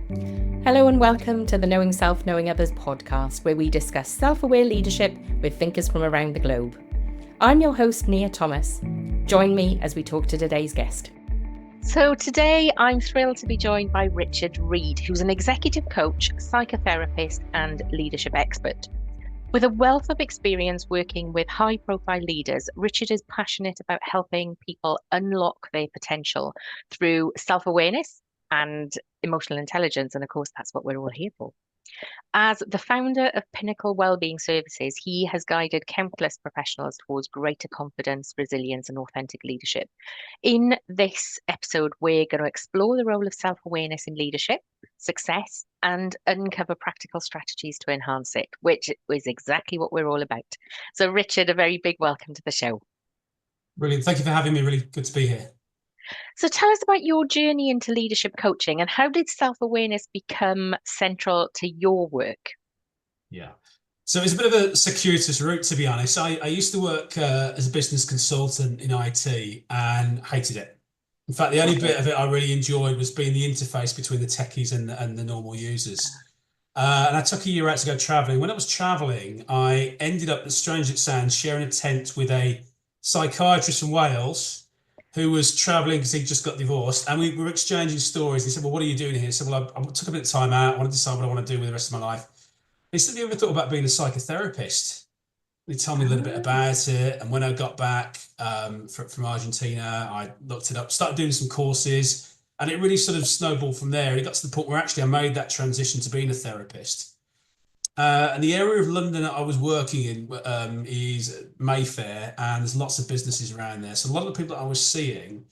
Hello and welcome to the Knowing Self, Knowing Others podcast, where we discuss self-aware leadership with thinkers from around the globe. I'm your host, Nia Thomas. Join me as we talk to today's guest. So today I'm thrilled to be joined by Richard Reid, who's an executive coach, psychotherapist and leadership expert. With a wealth of experience working with high-profile leaders, Richard is passionate about helping people unlock their potential through self-awareness and emotional intelligence. And of course, that's what we're all here for. As the founder of Pinnacle Wellbeing Services, he has guided countless professionals towards greater confidence, resilience, and authentic leadership. In this episode, we're going to explore the role of self-awareness in leadership, success, and uncover practical strategies to enhance it, which is exactly what we're all about. So, Richard, a very big welcome to the show. Brilliant. Thank you for having me. Really good to be here. So tell us about your journey into leadership coaching and how did self-awareness become central to your work? Yeah. So it's a bit of a circuitous route, to be honest. I used to work as a business consultant in IT and hated it. In fact, the only bit of it I really enjoyed was being the interface between the techies and the normal users. And I took a year out to go traveling. When I was traveling, I ended up, as strange as it sounds, sharing a tent with a psychiatrist from Wales who was traveling because he just got divorced. And we were exchanging stories. He said, well, what are you doing here? I said, well, I took a bit of time out. I want to decide what I want to do with the rest of my life. He said, have you ever thought about being a psychotherapist? He told me a little bit about it. And when I got back from Argentina, I looked it up, started doing some courses, and it really sort of snowballed from there. It got to the point where actually I made that transition to being a therapist. And the area of London that I was working in is Mayfair, and there's lots of businesses around there. So a lot of the people that I was seeing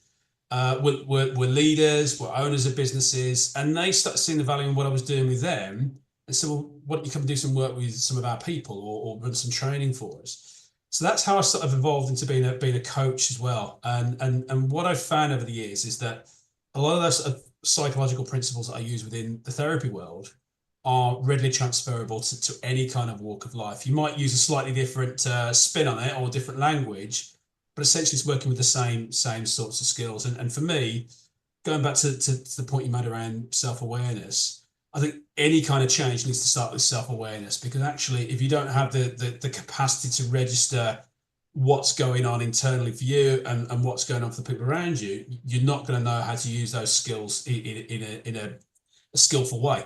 were leaders, were owners of businesses, and they started seeing the value in what I was doing with them. And so, well, why don't you come and do some work with some of our people or run some training for us? So that's how I sort of evolved into being a coach as well. And what I've found over the years is that a lot of those sort of psychological principles that I use within the therapy world are readily transferable to any kind of walk of life. You might use a slightly different spin on it or different language, but essentially it's working with the same sorts of skills. And for me, going back to the point you made around self-awareness, I think any kind of change needs to start with self-awareness, because actually if you don't have the capacity to register what's going on internally for you and what's going on for the people around you, you're not going to know how to use those skills in a skillful way.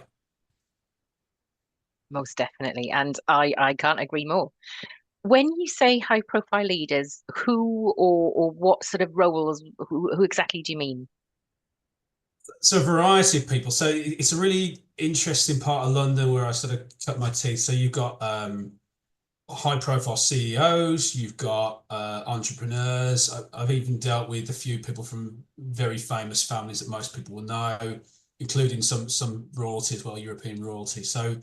Most definitely. And I can't agree more. When you say high profile leaders, who or what sort of roles, who exactly do you mean? So a variety of people. So it's a really interesting part of London where I sort of cut my teeth. So you've got high profile CEOs, you've got entrepreneurs. I've even dealt with a few people from very famous families that most people will know, including some royalty as well, European royalty. So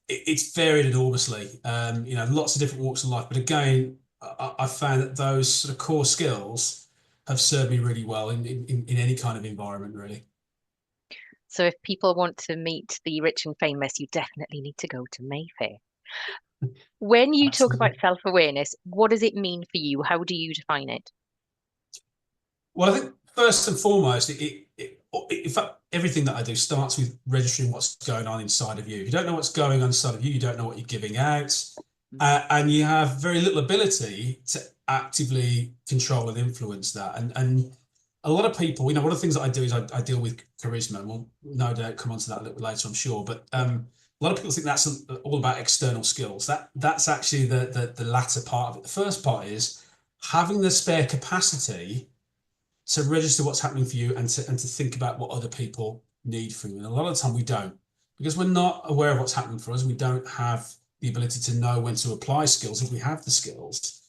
it's varied enormously, lots of different walks of life. But again, I found that those sort of core skills have served me really well in any kind of environment, really. So if people want to meet the rich and famous, you definitely need to go to Mayfair. When you talk about self-awareness, what does it mean for you? How do you define it? Well, I think first and foremost, in fact, everything that I do starts with registering what's going on inside of you. If you don't know what's going on inside of you, you don't know what you're giving out, and you have very little ability to actively control and influence that. And a lot of people, one of the things that I do is I deal with charisma, and we'll no doubt come on to that a little bit later, I'm sure. But a lot of people think that's all about external skills. That's actually the latter part of it. The first part is having the spare capacity to register what's happening for you and to think about what other people need from you. And a lot of the time we don't, because we're not aware of what's happening for us. We don't have the ability to know when to apply skills. If we have the skills,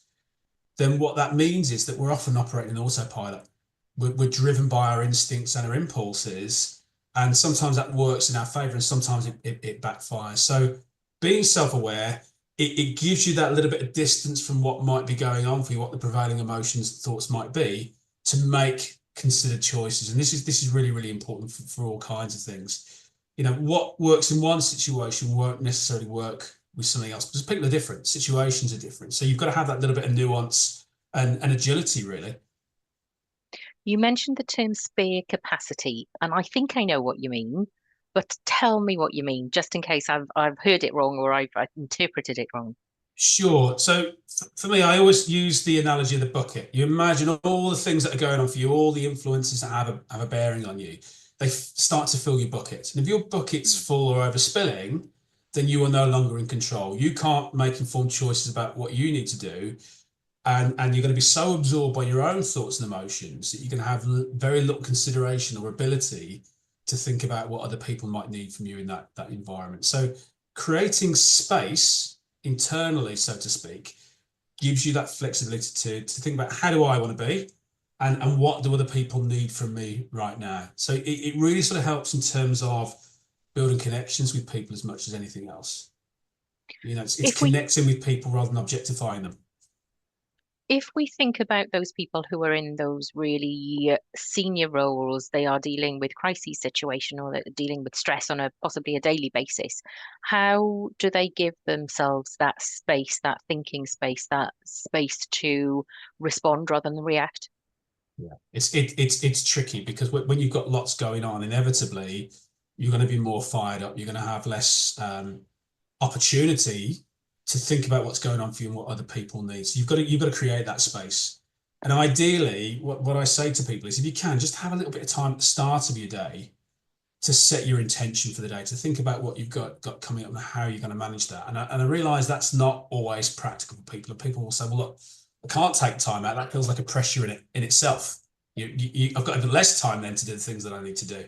then what that means is that we're often operating in autopilot. We're driven by our instincts and our impulses, and sometimes that works in our favor and sometimes it backfires. So being self-aware, it gives you that little bit of distance from what might be going on for you, what the prevailing emotions, thoughts might be, to make considered choices. And this is really, really important for all kinds of things. What works in one situation won't necessarily work with something else, because people are different, situations are different. So you've got to have that little bit of nuance and agility, really. You mentioned the term spare capacity, and I think I know what you mean. but tell me what you mean, just in case I've heard it wrong or I've interpreted it wrong. Sure. So for me, I always use the analogy of the bucket. You imagine all the things that are going on for you, all the influences that have a bearing on you. They start to fill your bucket. And if your bucket's full or overspilling, then you are no longer in control. You can't make informed choices about what you need to do. And you're going to be so absorbed by your own thoughts and emotions that you can have very little consideration or ability to think about what other people might need from you in that environment. So creating space internally, so to speak, gives you that flexibility to think about how do I want to be and what do other people need from me right now. So it really sort of helps in terms of building connections with people as much as anything else. It's connecting with people rather than objectifying them. If we think about those people who are in those really senior roles, they are dealing with crisis situation or they're dealing with stress on possibly a daily basis. How do they give themselves that space, that thinking space, that space to respond rather than react? Yeah, it's tricky because when you've got lots going on, inevitably you're going to be more fired up. You're going to have less opportunity to think about what's going on for you and what other people need. So you've got to create that space. And ideally, what I say to people is, if you can, just have a little bit of time at the start of your day to set your intention for the day, to think about what you've got coming up and how you're going to manage that. And I realize that's not always practical for people. And people will say, well, look, I can't take time out. That feels like a pressure in itself. I've got even less time then to do the things that I need to do.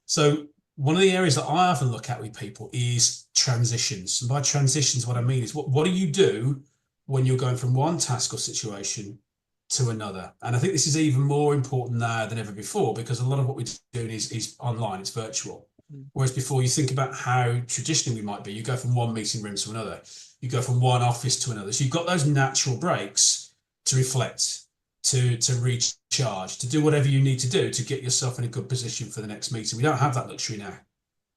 So one of the areas that I often look at with people is transitions. And by transitions, what I mean is what do you do when you're going from one task or situation to another? And I think this is even more important now than ever before, because a lot of what we're doing is online, it's virtual. Whereas before, you think about how traditionally we might be, you go from one meeting room to another, you go from one office to another. So you've got those natural breaks to reflect, to recharge, to do whatever you need to do to get yourself in a good position for the next meeting. We don't have that luxury now.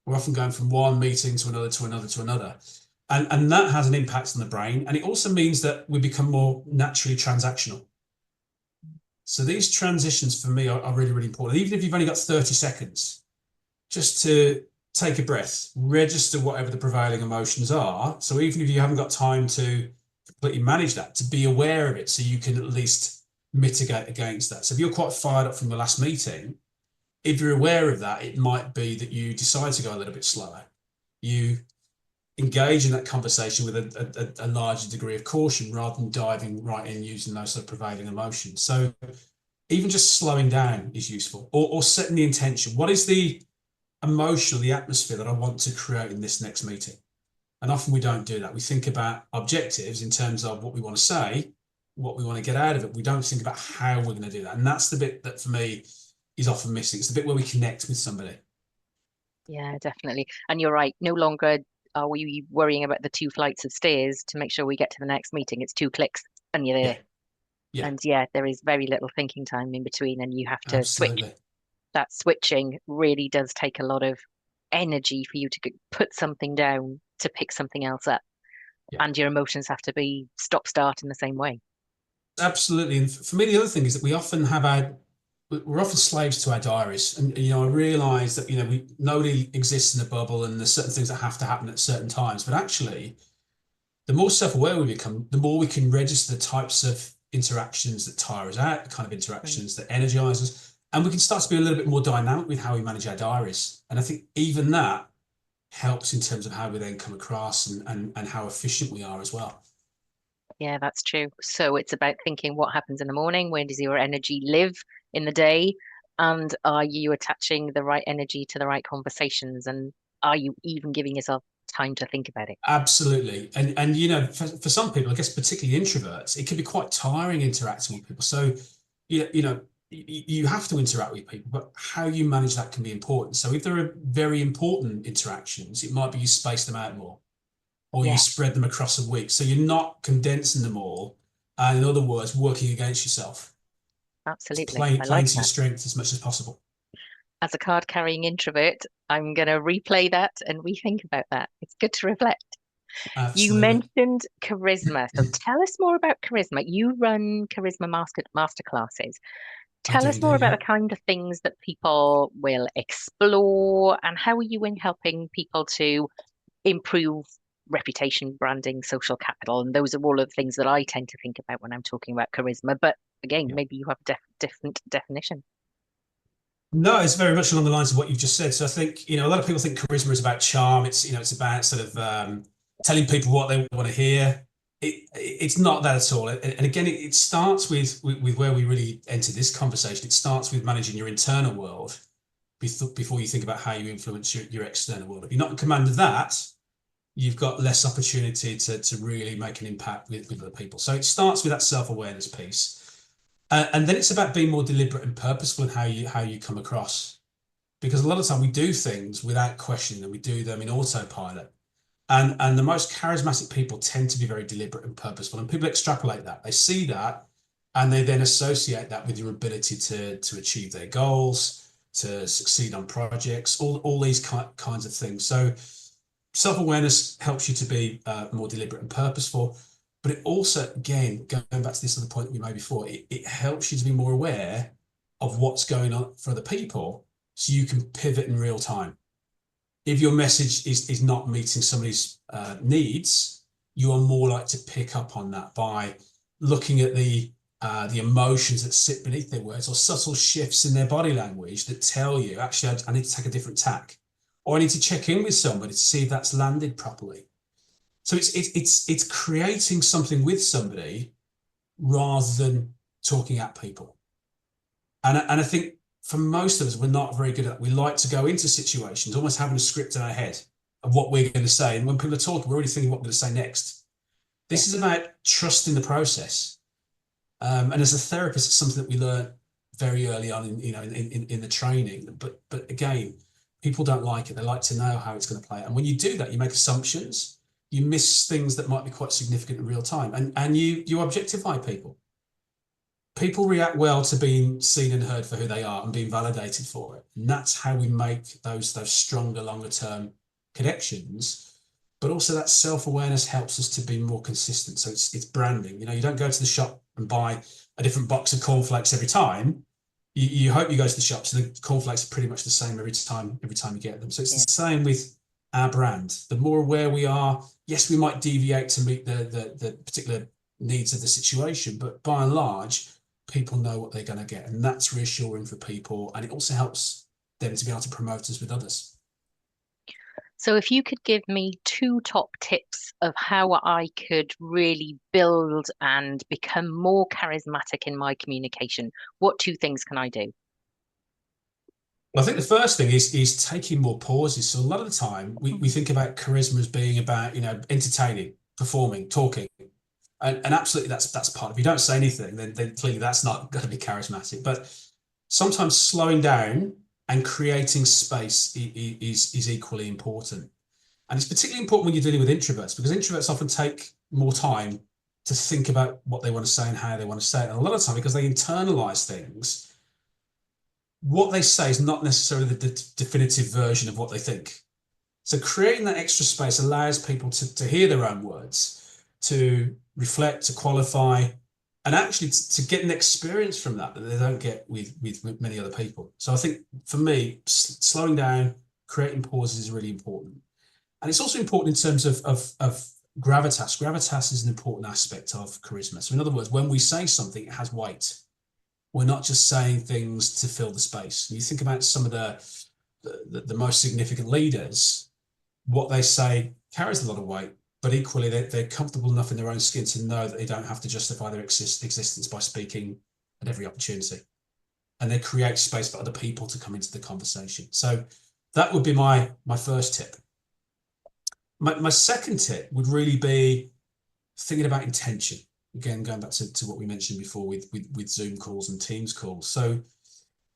We're often going from one meeting to another, to another, to another. And that has an impact on the brain. And it also means that we become more naturally transactional. So these transitions for me are really, really important. Even if you've only got 30 seconds, just to take a breath, register whatever the prevailing emotions are. So even if you haven't got time to completely manage that, to be aware of it so you can at least mitigate against that. So if you're quite fired up from the last meeting, if you're aware of that, it might be that you decide to go a little bit slower. You engage in that conversation with a larger degree of caution rather than diving right in using those sort of prevailing emotions. So even just slowing down is useful, or setting the intention. What is the emotion or the atmosphere that I want to create in this next meeting? And often we don't do that. We think about objectives in terms of what we want to say, what we want to get out of it. We don't think about how we're going to do that. And that's the bit that for me is often missing. It's the bit where we connect with somebody. Yeah, definitely. And you're right. No longer are we worrying about the 2 flights of stairs to make sure we get to the next meeting. It's 2 clicks and you're there. Yeah. And yeah, there is very little thinking time in between, and you have to switch. Absolutely. That switching really does take a lot of energy for you to put something down to pick something else up. Yeah. And your emotions have to be stop start in the same way. Absolutely. And for me, the other thing is that we're often slaves to our diaries. And, I realize that, nobody exists in a bubble and there's certain things that have to happen at certain times. But actually, the more self-aware we become, the more we can register the types of interactions that tire us out, the kind of interactions that energize us. And we can start to be a little bit more dynamic with how we manage our diaries. And I think even that helps in terms of how we then come across and how efficient we are as well. Yeah, that's true. So it's about thinking what happens in the morning, where does your energy live in the day, and are you attaching the right energy to the right conversations, and are you even giving yourself time to think about it? Absolutely. And for some people, I guess particularly introverts, it can be quite tiring interacting with people. So, you have to interact with people, but how you manage that can be important. So if there are very important interactions, it might be you space them out more, or you spread them across a week. So you're not condensing them all. And in other words, working against yourself. Absolutely. Playing I like to your that. strength as much as possible. As a card carrying introvert, I'm going to replay that and rethink about that. It's good to reflect. You Absolutely. mentioned charisma. So tell us more about charisma. You run charisma masterclasses. I Tell do us more indeed, about yeah. the kind of things that people will explore, and how are you in helping people to improve reputation, branding, social capital? And those are all of the things that I tend to think about when I'm talking about charisma. But again, Yeah. maybe you have a different definition. No, it's very much along the lines of what you've just said. So I think, a lot of people think charisma is about charm. It's about sort of telling people what they want to hear. It's not that at all. And again, it starts with where we really enter this conversation. It starts with managing your internal world before you think about how you influence your external world. If you're not in command of that, you've got less opportunity to really make an impact with other people. So it starts with that self-awareness piece. And then it's about being more deliberate and purposeful in how you come across. Because a lot of the time we do things without questioning them. We do them in autopilot. And the most charismatic people tend to be very deliberate and purposeful. And people extrapolate that. They see that and they then associate that with your ability to achieve their goals, to succeed on projects, all these kinds of things. So self-awareness helps you to be more deliberate and purposeful, but it also, again, going back to this other point that we made before, it helps you to be more aware of what's going on for other people so you can pivot in real time. If your message is not meeting somebody's needs, you are more likely to pick up on that by looking at the emotions that sit beneath their words, or subtle shifts in their body language that tell you, actually, I need to take a different tack, or I need to check in with somebody to see if that's landed properly. So it's creating something with somebody rather than talking at people. And I think for most of us, we're not very good at that. We like to go into situations almost having a script in our head of what we're going to say. And when people are talking, we're already thinking what we're going to say next. This is about trusting the process. And as a therapist, it's something that we learn very early on in the training. But again, people don't like it. They like to know how it's going to play. And when you do that, you make assumptions. You miss things that might be quite significant in real time. And you objectify people. People react well to being seen and heard for who they are and being validated for it. And that's how we make those stronger, longer term connections. But also that self-awareness helps us to be more consistent. So it's branding. You don't go to the shop and buy a different box of cornflakes every time. You hope you go to the shop, so the cornflakes are pretty much the same every time you get them. So it's the same with our brand. The more aware we are, yes, we might deviate to meet the particular needs of the situation, but by and large, people know what they're going to get, and that's reassuring for people, and it also helps them to be able to promote us with others. So if you could give me two top tips of how I could really build and become more charismatic in my communication, what two things can I do? Well, I think the first thing is taking more pauses. So a lot of the time we think about charisma as being about, entertaining, performing, talking. And absolutely that's part of it. If you don't say anything, then clearly that's not going to be charismatic. But sometimes slowing down and creating space is equally important. And it's particularly important when you're dealing with introverts, because introverts often take more time to think about what they want to say and how they want to say it. And a lot of the time, because they internalize things, what they say is not necessarily the definitive version of what they think. So creating that extra space allows people to hear their own words, to reflect, to qualify, and actually to get an experience from that they don't get with many other people. So I think for me, slowing down, creating pauses is really important. And it's also important in terms of gravitas. Gravitas is an important aspect of charisma. So in other words, when we say something, it has weight. We're not just saying things to fill the space. And you think about some of the most significant leaders, what they say carries a lot of weight, but equally they're comfortable enough in their own skin to know that they don't have to justify their existence by speaking at every opportunity. And they create space for other people to come into the conversation. So that would be my first tip. My second tip would really be thinking about intention. Again, going back to what we mentioned before with Zoom calls and Teams calls. So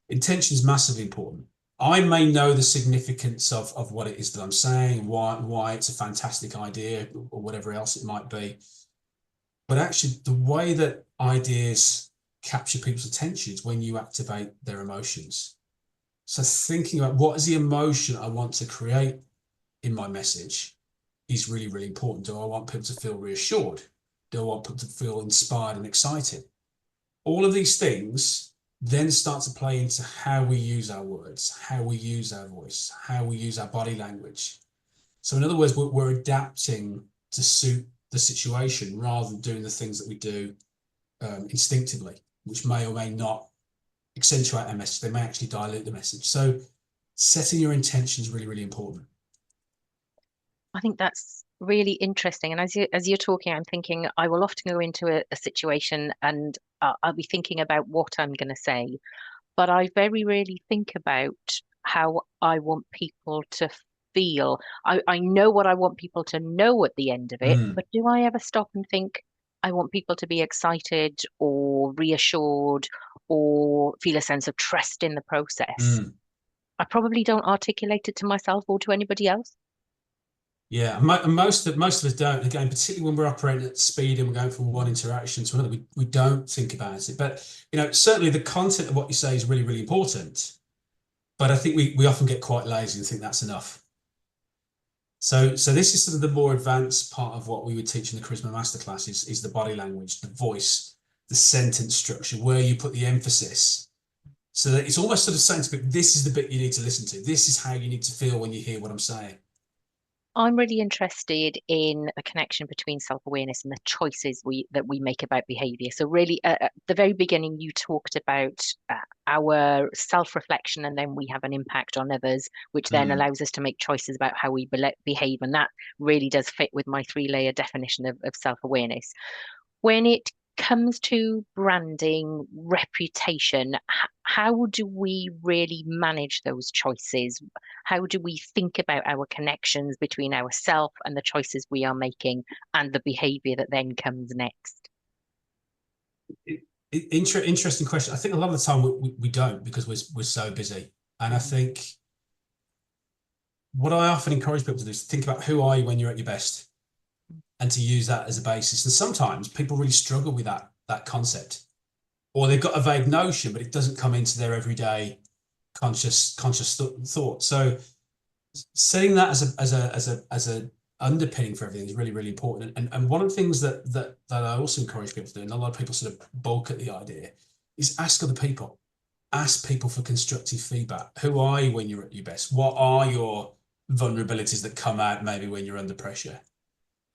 intention is massively important. I may know the significance of what it is that I'm saying, why it's a fantastic idea, or whatever else it might be. But actually, the way that ideas capture people's attention is when you activate their emotions. So thinking about what is the emotion I want to create in my message is really, really important. Do I want people to feel reassured? Do I want people to feel inspired and excited? All of these things then start to play into how we use our words, how we use our voice, how we use our body language. So in other words, we're adapting to suit the situation rather than doing the things that we do instinctively, which may or may not accentuate our message. They may actually dilute the message. So setting your intention is really, really important. I think that's really interesting. And as you're talking, I'm thinking I will often go into a situation and I'll be thinking about what I'm going to say, but I very rarely think about how I want people to feel. I know what I want people to know at the end of it, but do I ever stop and think I want people to be excited or reassured or feel a sense of trust in the process? I probably don't articulate it to myself or to anybody else. Yeah, and most of us don't. Again, particularly when we're operating at speed and we're going from one interaction to another, we don't think about it. But certainly the content of what you say is really, really important. But I think we often get quite lazy and think that's enough. So this is sort of the more advanced part of what we would teach in the Charisma Masterclass is the body language, the voice, the sentence structure, where you put the emphasis. So that it's almost sort of saying to people, this is the bit you need to listen to. This is how you need to feel when you hear what I'm saying. I'm really interested in the connection between self-awareness and the choices that we make about behavior. So really, at the very beginning, you talked about our self-reflection, and then we have an impact on others, which then allows us to make choices about how we behave. And that really does fit with my three-layer definition of self-awareness. When it comes to branding, reputation, how do we really manage those choices? How do we think about our connections between ourselves and the choices we are making and the behavior that then comes next? Interesting question. I think a lot of the time we don't, because we're so busy. And I think what I often encourage people to do is think about who are you when you're at your best, and to use that as a basis. And sometimes people really struggle with that concept, or they've got a vague notion, but it doesn't come into their everyday conscious thought. So setting that as a underpinning for everything is really, really important. And one of the things that I also encourage people to do, and a lot of people sort of balk at the idea, is ask other people. Ask people for constructive feedback. Who are you when you're at your best? What are your vulnerabilities that come out maybe when you're under pressure?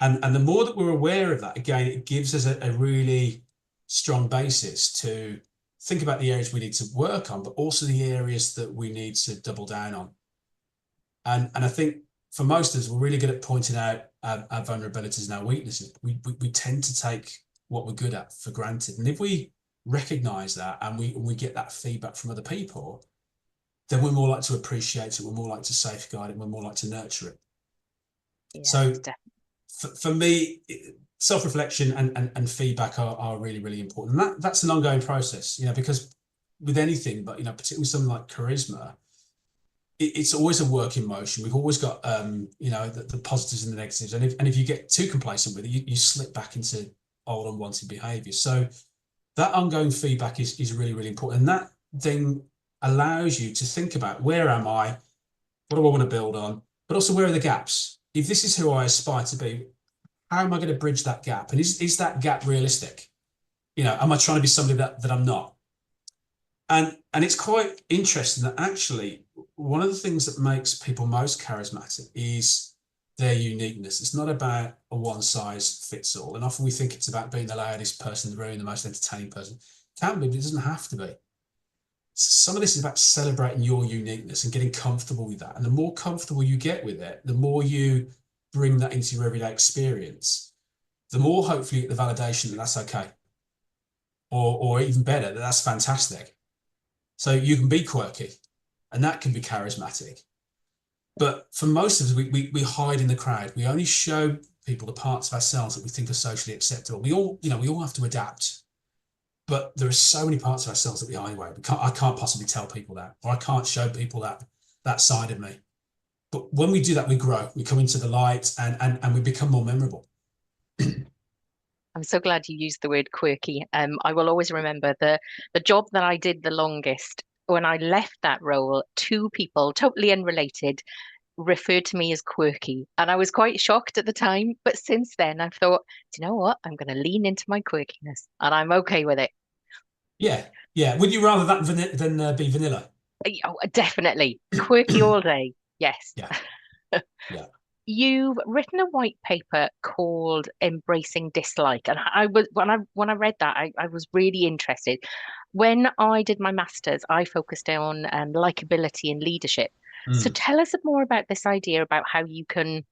And the more that we're aware of that, again, it gives us a really strong basis to think about the areas we need to work on, but also the areas that we need to double down on. And I think for most of us, we're really good at pointing out our vulnerabilities and our weaknesses. We tend to take what we're good at for granted. And if we recognize that and we get that feedback from other people, then we're more likely to appreciate it, we're more likely to safeguard it, we're more likely to nurture it. Yeah, so definitely. For me, self-reflection and feedback are really, really important. And that's an ongoing process, because with anything, but particularly something like charisma, it's always a work in motion. We've always got the positives and the negatives, and if you get too complacent with it, you slip back into old unwanted behavior. So that ongoing feedback is really, really important, and that then allows you to think about, where am I, what do I want to build on, but also where are the gaps. If this is who I aspire to be, how am I going to bridge that gap? And is that gap realistic? Am I trying to be somebody that I'm not? And it's quite interesting that actually one of the things that makes people most charismatic is their uniqueness. It's not about a one size fits all. And often we think it's about being the loudest person in the room, the most entertaining person. It can be, but it doesn't have to be. Some of this is about celebrating your uniqueness and getting comfortable with that. And the more comfortable you get with it, the more you bring that into your everyday experience, the more hopefully the validation that that's okay. Or even better, that that's fantastic. So you can be quirky, and that can be charismatic. But for most of us, we hide in the crowd. We only show people the parts of ourselves that we think are socially acceptable. We all have to adapt. But there are so many parts of ourselves that we hide away. I can't possibly tell people that, or I can't show people that side of me. But when we do that, we grow. We come into the light, and we become more memorable. I'm so glad you used the word quirky. I will always remember the job that I did the longest. When I left that role, two people, totally unrelated, referred to me as quirky. And I was quite shocked at the time. But since then, I've thought, do you know what? I'm going to lean into my quirkiness, and I'm okay with it. Yeah, yeah. Would you rather that than be vanilla? Oh, definitely. Quirky all day. Yes. Yeah, yeah. You've written a white paper called Embracing Dislike. And I was when I read that, I was really interested. When I did my master's, I focused on likability and leadership. So Mm. tell us more about this idea about how you can,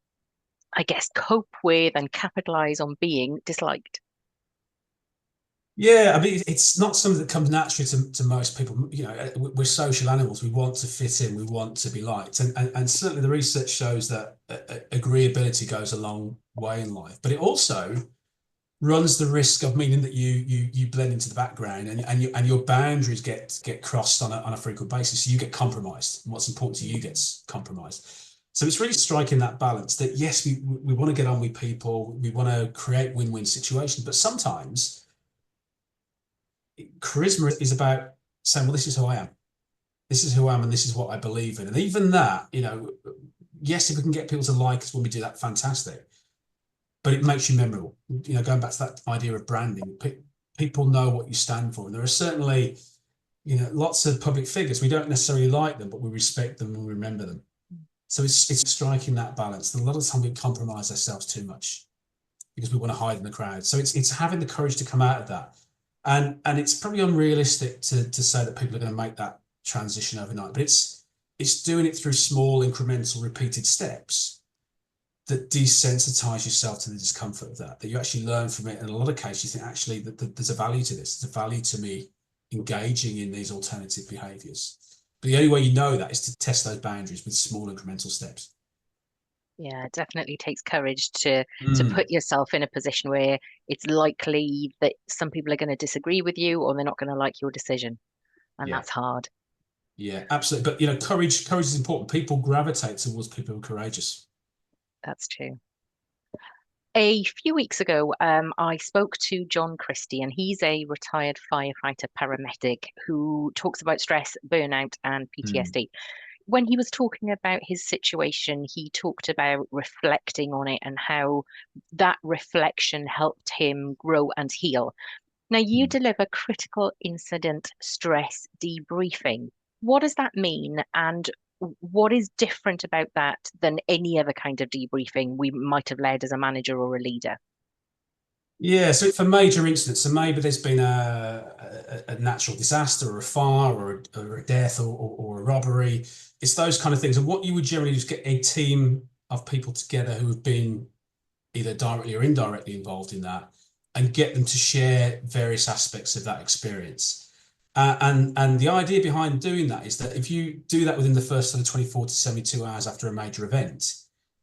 I guess, cope with and capitalize on being disliked. Yeah, I mean, it's not something that comes naturally to most people. You know, we're social animals. We want to fit in. We want to be liked, and certainly the research shows that agreeability goes a long way in life. But it also runs the risk of meaning that you blend into the background, and your boundaries get crossed on a frequent basis. So you get compromised, and what's important to you gets compromised. So it's really striking that balance that yes, we want to get on with people, we want to create win-win situations, but sometimes charisma is about saying, well, this is who I am. This is who I am, and this is what I believe in. And even that, yes, if we can get people to like us when we do that, fantastic. But it makes you memorable. Going back to that idea of branding, people know what you stand for. And there are certainly, lots of public figures. We don't necessarily like them, but we respect them and we remember them. So it's striking that balance. And a lot of the time we compromise ourselves too much because we want to hide in the crowd. So it's having the courage to come out of that. And it's probably unrealistic to say that people are going to make that transition overnight, but it's doing it through small, incremental, repeated steps that desensitize yourself to the discomfort of that you actually learn from it. In a lot of cases, you think actually that there's a value to this. There's a value to me engaging in these alternative behaviors. But the only way you know that is to test those boundaries with small incremental steps. Yeah, it definitely takes courage to Mm, put yourself in a position where it's likely that some people are going to disagree with you or they're not going to like your decision, and yeah, that's hard. yeah, absolutely. But courage is important. People gravitate towards people who are courageous. That's true. A few weeks ago, I spoke to John Christie, and he's a retired firefighter paramedic who talks about stress, burnout, and Mm, PTSD. When he was talking about his situation, he talked about reflecting on it and how that reflection helped him grow and heal. Now, you mm. deliver critical incident stress debriefing. What does that mean? And what is different about that than any other kind of debriefing we might have led as a manager or a leader? Yeah, so for major incidents, so maybe there's been a natural disaster or a fire or a death or a robbery. It's those kind of things. And what you would generally do is get a team of people together who have been either directly or indirectly involved in that and get them to share various aspects of that experience. And the idea behind doing that is that if you do that within the first sort of 24 to 72 hours after a major event,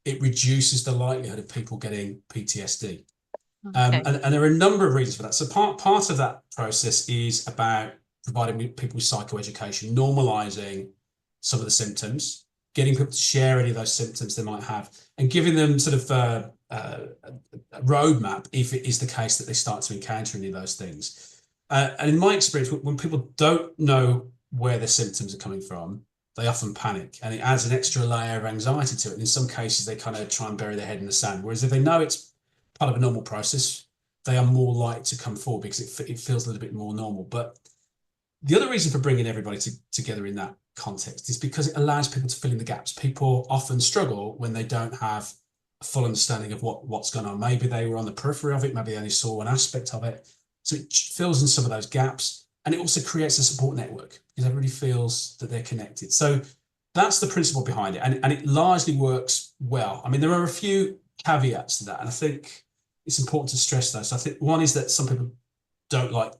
it reduces the likelihood of people getting PTSD. Okay. And there are a number of reasons for that. So part of that process is about providing people with psychoeducation, normalizing some of the symptoms, getting people to share any of those symptoms they might have, and giving them sort of a roadmap if it is the case that they start to encounter any of those things. And in my experience, when people don't know where their symptoms are coming from, they often panic, and it adds an extra layer of anxiety to it. And in some cases, they kind of try and bury their head in the sand. Whereas if they know it's part of a normal process, they are more likely to come forward because it feels a little bit more normal. But the other reason for bringing everybody together in that context is because it allows people to fill in the gaps. People often struggle when they don't have a full understanding of what's going on. Maybe they were on the periphery of it, maybe they only saw one aspect of it. So it fills in some of those gaps. And it also creates a support network because everybody feels that they're connected. So that's the principle behind it. And it largely works well. I mean, there are a few caveats to that. And I think it's important to stress those. So I think one is that some people don't like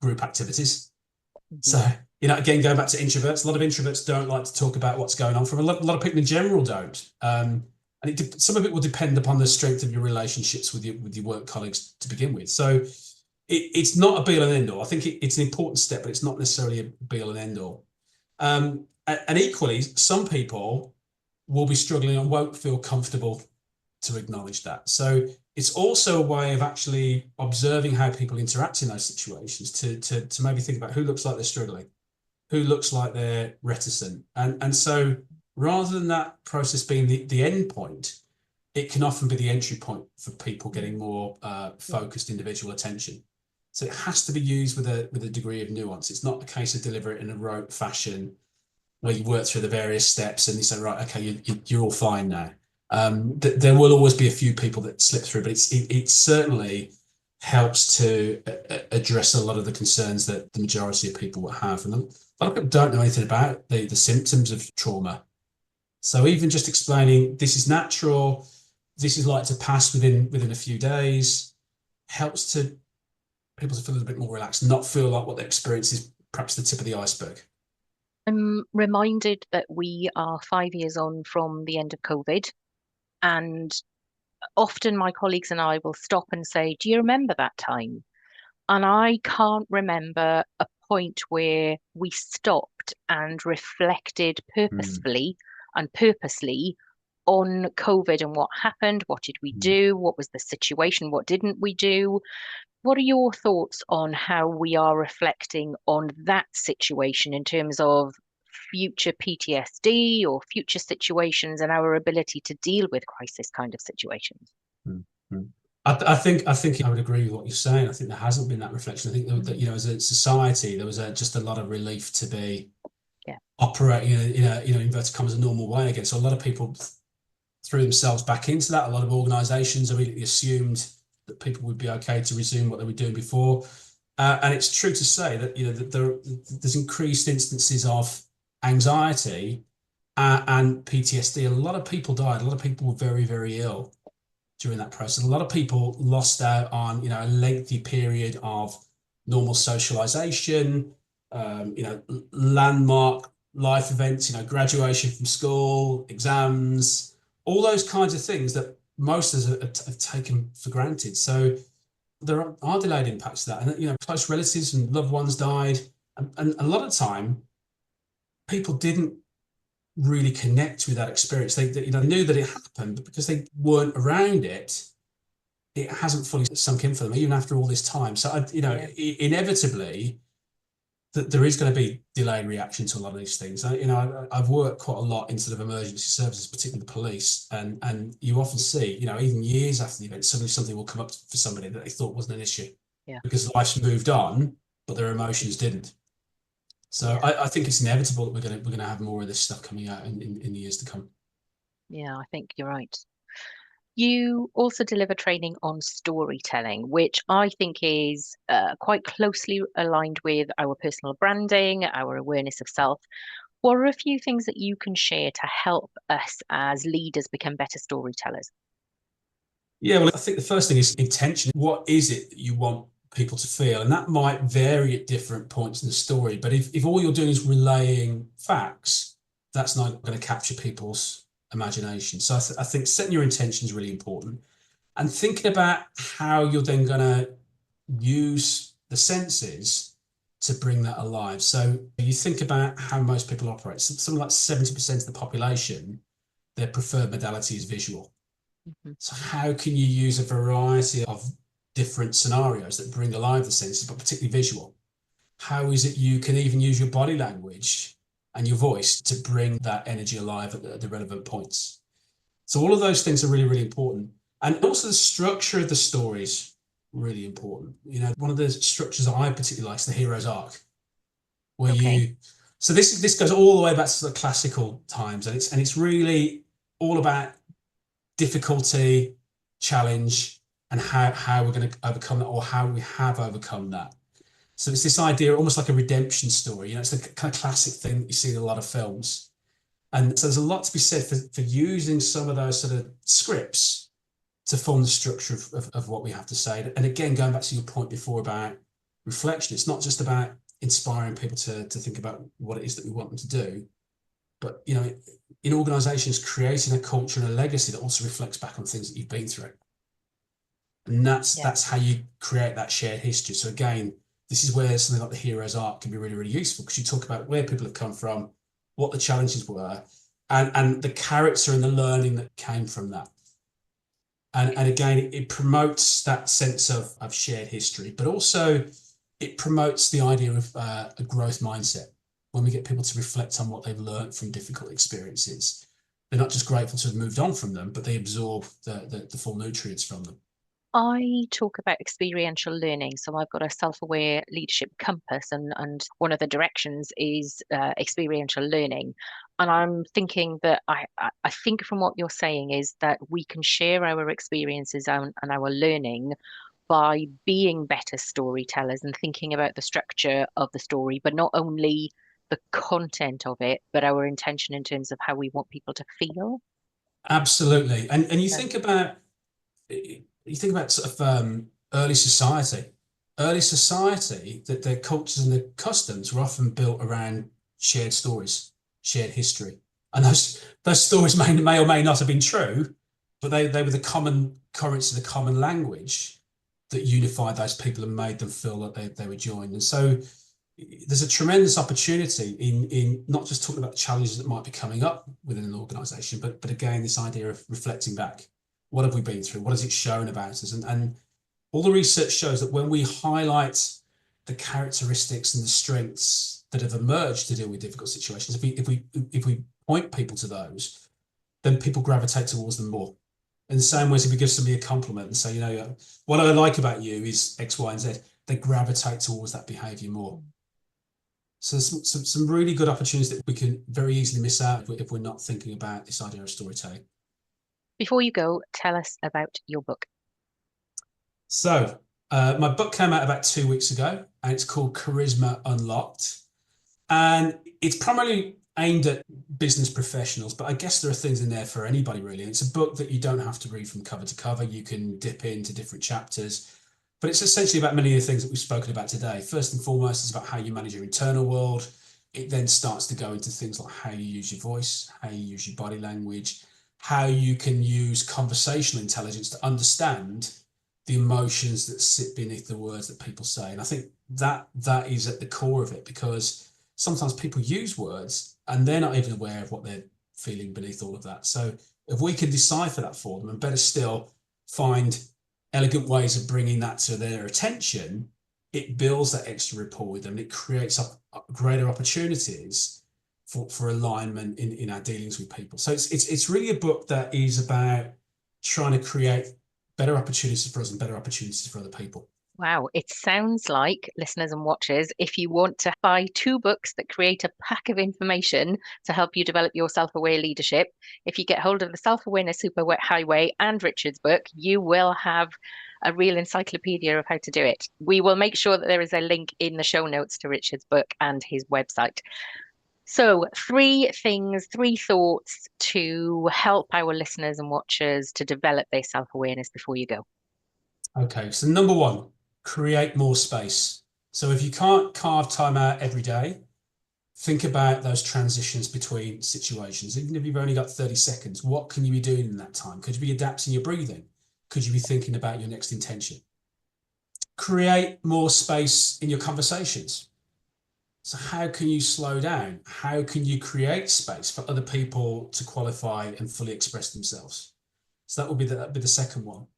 group activities. Mhm. So, again, going back to introverts, a lot of introverts don't like to talk about what's going on. For a lot of people in general don't. And some of it will depend upon the strength of your relationships with your work colleagues to begin with. So it's not a be all and end all. I think it's an important step, but it's not necessarily a be all and end all. And equally, some people will be struggling and won't feel comfortable to acknowledge that. So it's also a way of actually observing how people interact in those situations to maybe think about who looks like they're struggling, who looks like they're reticent. And so rather than that process being the end point, it can often be the entry point for people getting more Yeah. focused individual attention. So it has to be used with a degree of nuance. It's not a case of deliver it in a rote fashion where you work through the various steps and you say, right, okay, you're all fine now. There will always be a few people that slip through, but it certainly helps to address a lot of the concerns that the majority of people will have. And a lot of people don't know anything about the symptoms of trauma. So even just explaining this is natural, this is like to pass within a few days, helps to people to feel a little bit more relaxed, not feel like what they experience is perhaps the tip of the iceberg. I'm reminded that we are 5 years on from the end of COVID, and often my colleagues and I will stop and say, "Do you remember that time?" And I can't remember a point where we stopped and reflected purposefully and purposely on COVID and what happened, what did we do, what was the situation, what didn't we do. What are your thoughts on how we are reflecting on that situation in terms of future PTSD or future situations and our ability to deal with crisis kind of situations? Mm-hmm. I think I would agree with what you're saying. I think there hasn't been that reflection. I think that as a society, there was just a lot of relief to be operating in a inverted commas a normal way again. So a lot of people threw themselves back into that. A lot of organisations immediately assumed that people would be okay to resume what they were doing before. And it's true to say that that there's increased instances of anxiety and PTSD. A lot of people died. A lot of people were very, very ill during that process. A lot of people lost out on a lengthy period of normal socialization, landmark life events, graduation from school, exams, all those kinds of things that most of us have taken for granted. So there are delayed impacts to that, and close relatives and loved ones died, and a lot of time people didn't really connect with that experience. They knew that it happened, but because they weren't around it, it hasn't fully sunk in for them, even after all this time. So inevitably, that there is going to be delayed reaction to a lot of these things. I've worked quite a lot in sort of emergency services, particularly the police, and you often see, even years after the event, suddenly something will come up for somebody that they thought wasn't an issue, because life's moved on, but their emotions didn't. So I think it's inevitable that we're going to have more of this stuff coming out in the years to come. Yeah, I think you're right. You also deliver training on storytelling, which I think is quite closely aligned with our personal branding, our awareness of self. What are a few things that you can share to help us as leaders become better storytellers? Yeah, well, I think the first thing is intention. What is it that you want people to feel? And that might vary at different points in the story. But if all you're doing is relaying facts, that's not going to capture people's imagination. So I think setting your intention is really important, and thinking about how you're then going to use the senses to bring that alive. So you think about how most people operate. Something like 70% of the population, their preferred modality is visual. Mm-hmm. So how can you use a variety of different scenarios that bring alive the senses, but particularly visual? How is it you can even use your body language and your voice to bring that energy alive at the relevant points? So all of those things are really, really important. And also the structure of the story is really important. One of the structures I particularly like is the hero's arc, where so this goes all the way back to the classical times, and it's really all about difficulty, challenge, and how we're going to overcome that, or how we have overcome that. So it's this idea, almost like a redemption story. It's the kind of classic thing that you see in a lot of films. And so there's a lot to be said for using some of those sort of scripts to form the structure of what we have to say. And again, going back to your point before about reflection, it's not just about inspiring people to think about what it is that we want them to do, but in organizations, creating a culture and a legacy that also reflects back on things that you've been through. And that's how you create that shared history. So again, this is where something like the hero's arc can be really, really useful, because you talk about where people have come from, what the challenges were, and the character and the learning that came from that. And again, it promotes that sense of shared history, but also it promotes the idea of a growth mindset. When we get people to reflect on what they've learned from difficult experiences, they're not just grateful to have moved on from them, but they absorb the full nutrients from them. I talk about experiential learning. So I've got a self-aware leadership compass, and one of the directions is experiential learning. And I'm thinking that I think from what you're saying is that we can share our experiences and our learning by being better storytellers and thinking about the structure of the story, but not only the content of it, but our intention in terms of how we want people to feel. Absolutely. And you So, think about sort of early society. Early society, that their cultures and their customs were often built around shared stories, shared history. And those stories may or may not have been true, but they were the common currency, the common language that unified those people and made them feel that they were joined. And so there's a tremendous opportunity in not just talking about the challenges that might be coming up within an organization, but again, this idea of reflecting back. What have we been through? What has it shown about us? And all the research shows that when we highlight the characteristics and the strengths that have emerged to deal with difficult situations, if we point people to those, then people gravitate towards them more. In the same way as if we give somebody a compliment and say, what I like about you is X, Y, and Z, they gravitate towards that behavior more. So there's some really good opportunities that we can very easily miss out if we're not thinking about this idea of storytelling. before you go, tell us about your book. So my book came out about 2 weeks ago, and it's called Charisma Unlocked. And it's primarily aimed at business professionals, but I guess there are things in there for anybody, really. It's a book that you don't have to read from cover to cover. You can dip into different chapters, but it's essentially about many of the things that we've spoken about today. First and foremost, it's about how you manage your internal world. It then starts to go into things like how you use your voice, how you use your body language, how you can use conversational intelligence to understand the emotions that sit beneath the words that people say. And I think that is at the core of it, because sometimes people use words and they're not even aware of what they're feeling beneath all of that. So if we can decipher that for them, and better still, find elegant ways of bringing that to their attention, it builds that extra rapport with them. It creates greater opportunities for alignment in our dealings with people. So it's really a book that is about trying to create better opportunities for us and better opportunities for other people. Wow, it sounds like, listeners and watchers, if you want to buy 2 books that create a pack of information to help you develop your self-aware leadership, if you get hold of the Self-Awareness Superhighway and Richard's book, you will have a real encyclopedia of how to do it. We will make sure that there is a link in the show notes to Richard's book and his website. So 3 things, 3 thoughts to help our listeners and watchers to develop their self-awareness before you go. Okay, so number 1, create more space. So if you can't carve time out every day, think about those transitions between situations. Even if you've only got 30 seconds, what can you be doing in that time? Could you be adapting your breathing? Could you be thinking about your next intention? Create more space in your conversations. So how can you slow down? How can you create space for other people to qualify and fully express themselves? So that would be the second one.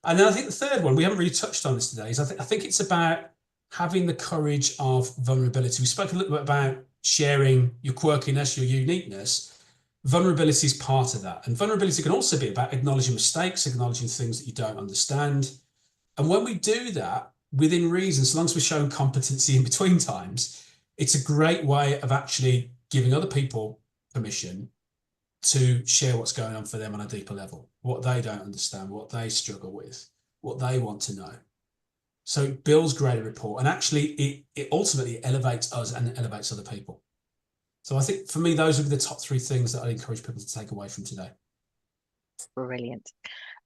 And then I think the third one, we haven't really touched on this today, is I think it's about having the courage of vulnerability. We spoke a little bit about sharing your quirkiness, your uniqueness. Vulnerability is part of that. And vulnerability can also be about acknowledging mistakes, acknowledging things that you don't understand. And when we do that within reason, so long as we're showing competency in between times, it's a great way of actually giving other people permission to share what's going on for them on a deeper level, what they don't understand, what they struggle with, what they want to know. So it builds greater rapport, and actually it ultimately elevates us and elevates other people. So I think for me, those would be the top 3 things that I'd encourage people to take away from today. Brilliant.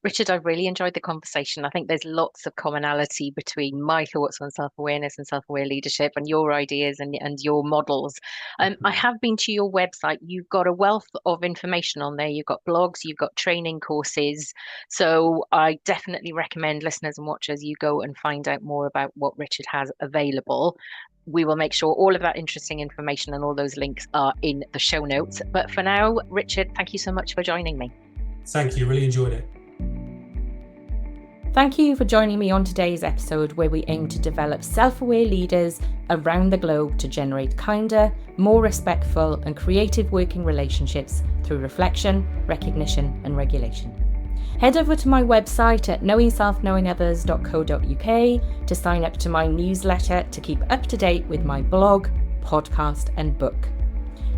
Richard, I've really enjoyed the conversation. I think there's lots of commonality between my thoughts on self-awareness and self-aware leadership and your ideas and your models. I have been to your website. You've got a wealth of information on there. You've got blogs, you've got training courses. So I definitely recommend listeners and watchers, you go and find out more about what Richard has available. We will make sure all of that interesting information and all those links are in the show notes. But for now, Richard, thank you so much for joining me. Thank you. Really enjoyed it. Thank you for joining me on today's episode, where we aim to develop self-aware leaders around the globe to generate kinder, more respectful and creative working relationships through reflection, recognition and regulation. Head over to my website at knowingselfknowingothers.co.uk to sign up to my newsletter to keep up to date with my blog, podcast and book.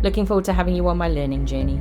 Looking forward to having you on my learning journey.